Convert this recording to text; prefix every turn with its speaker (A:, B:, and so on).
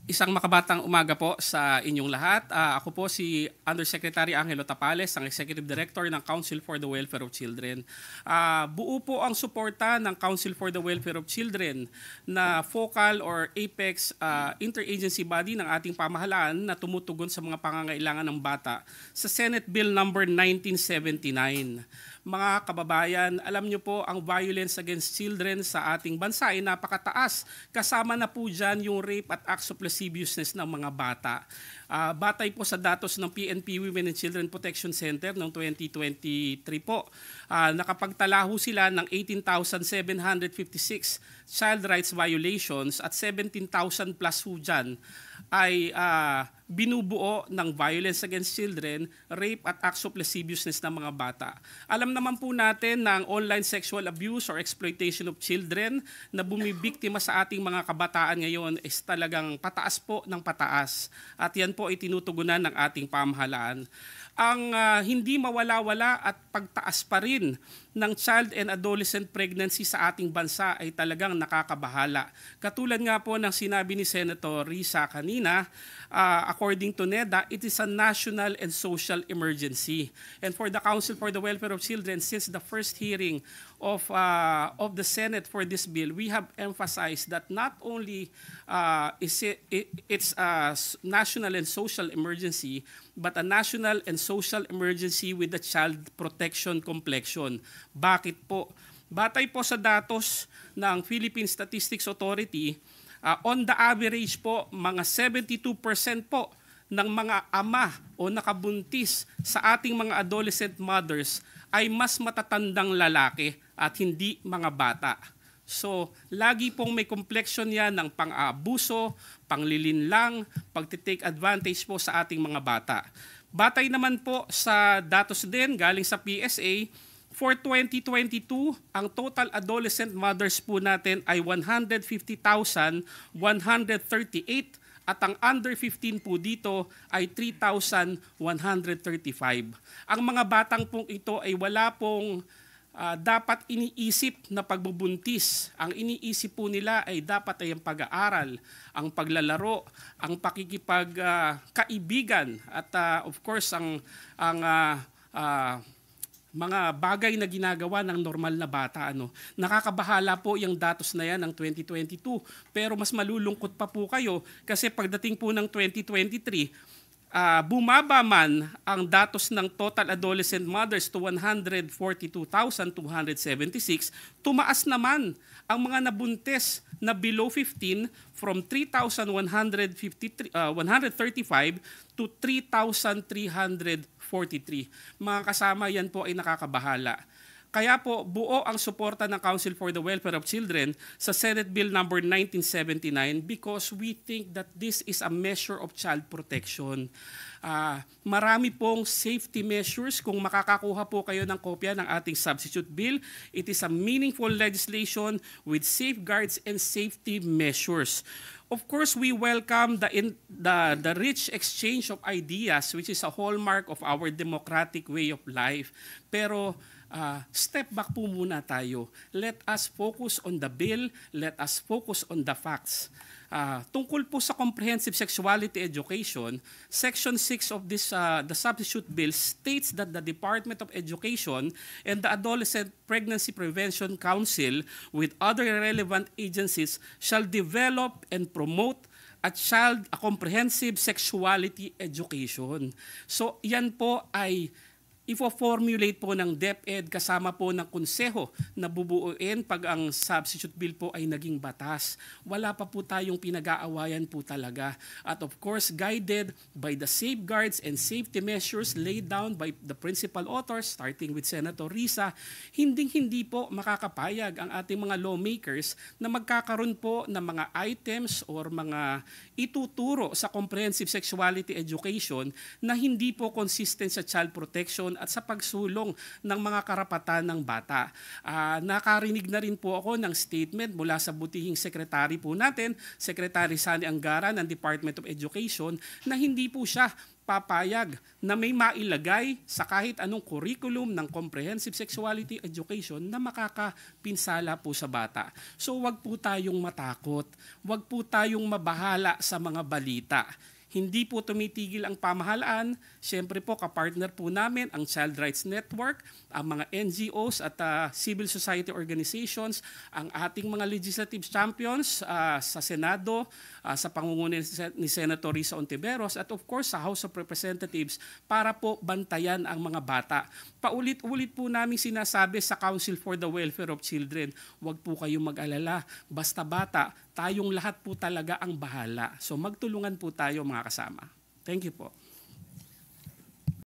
A: Isang makabatang umaga po sa inyong lahat. Ako po si Undersecretary Angelo Tapales, ang Executive Director ng Council for the Welfare of Children. Buo po ang suporta ng Council for the Welfare of Children na focal or apex interagency body ng ating pamahalaan na tumutugon sa mga pangangailangan ng bata sa Senate Bill number 1979. Mga kababayan, alam niyo po ang violence against children sa ating bansa ay napakataas. Kasama na po dyan yung rape at acts of lasciviousness ng mga bata. Batay po sa datos ng PNP Women and Children Protection Center noong 2023 po, nakapagtala ho sila ng 18,756 child rights violations at 17,000 plus ho dyan ay binubuo ng violence against children, rape at acts of lasciviousness ng mga bata. Alam naman po natin na ang online sexual abuse or exploitation of children na bumibiktima sa ating mga kabataan ngayon is talagang pataas po ng pataas. At yan po ay tinutugunan ng ating pamahalaan. Ang hindi mawala-wala at pagtaas pa rin ng child and adolescent pregnancy sa ating bansa ay talagang nakakabahala. Katulad nga po ng sinabi ni Senator Risa kanina, according to NEDA, it is a national and social emergency. And for the Council for the Welfare of Children, since the first hearing of the Senate for this bill, we have emphasized that not only it's a national and social emergency, but a national and social emergency with the child protection complexion. Bakit po? Batay po sa datos ng Philippine Statistics Authority, on the average po, mga 72% po ng mga ama o nakabuntis sa ating mga adolescent mothers ay mas matatandang lalaki at hindi mga bata. So, lagi pong may complexion yan ng pang-aabuso, panglilinlang, pagtitake advantage po sa ating mga bata. Batay naman po sa datos din galing sa PSA, for 2022, ang total adolescent mothers po natin ay 150,138 at ang under 15 po dito ay 3,135. Ang mga batang pong ito ay wala pong dapat iniisip na pagbubuntis. Ang iniisip po nila ay dapat ay ang pag-aaral, ang paglalaro, ang pakikipagkaibigan at of course ang mga bagay na ginagawa ng normal na bata. Nakakabahala po yung datos na yan ng 2022. Pero mas malulungkot pa po kayo kasi pagdating po ng 2023, bumaba man ang datos ng total adolescent mothers to 142,276, tumaas naman ang mga nabuntis na below 15 from 3,135 to 3,343. Mga kasama, yan po ay nakakabahala. Kaya po buo ang suporta ng Council for the Welfare of Children sa Senate Bill number 1979 because we think that this is a measure of child protection. Marami pong safety measures. Kung makakakuha po kayo ng kopya ng ating substitute bill, it is a meaningful legislation with safeguards and safety measures. Of course, we welcome the rich exchange of ideas, which is a hallmark of our democratic way of life. Pero step back po muna tayo. Let us focus on the bill. Let us focus on the facts. Tungkol po sa comprehensive sexuality education, Section 6 of the substitute bill states that the Department of Education and the Adolescent Pregnancy Prevention Council with other relevant agencies shall develop and promote a comprehensive sexuality education. So yan po ay ifo-formulate po ng DepEd kasama po ng konseho na bubuuin pag ang substitute bill po ay naging batas. Wala pa po tayong pinag-aawayan po talaga. At of course, guided by the safeguards and safety measures laid down by the principal authors, starting with Senator Risa, hindi po makakapayag ang ating mga lawmakers na magkakaroon po ng mga items or mga ituturo sa comprehensive sexuality education na hindi po consistent sa child protection at sa pagsulong ng mga karapatan ng bata. Nakarinig na rin po ako ng statement mula sa butihing sekretary po natin, Secretary Sani Angara ng Department of Education, na hindi po siya papayag na may mailagay sa kahit anong curriculum ng comprehensive sexuality education na makakapinsala po sa bata. So wag po tayong matakot, wag po tayong mabahala sa mga balita. Hindi po tumitigil ang pamahalaan. Siyempre po, kapartner po namin ang Child Rights Network, ang mga NGOs at civil society organizations, ang ating mga legislative champions sa Senado, sa pangunguna ni Senator Risa Ontiveros, at of course sa House of Representatives para po bantayan ang mga bata. Paulit-ulit po namin sinasabi sa Council for the Welfare of Children, huwag po kayong mag-alala, basta bata, tayong lahat po talaga ang bahala. So magtulungan po tayo mga kasama. Thank you po.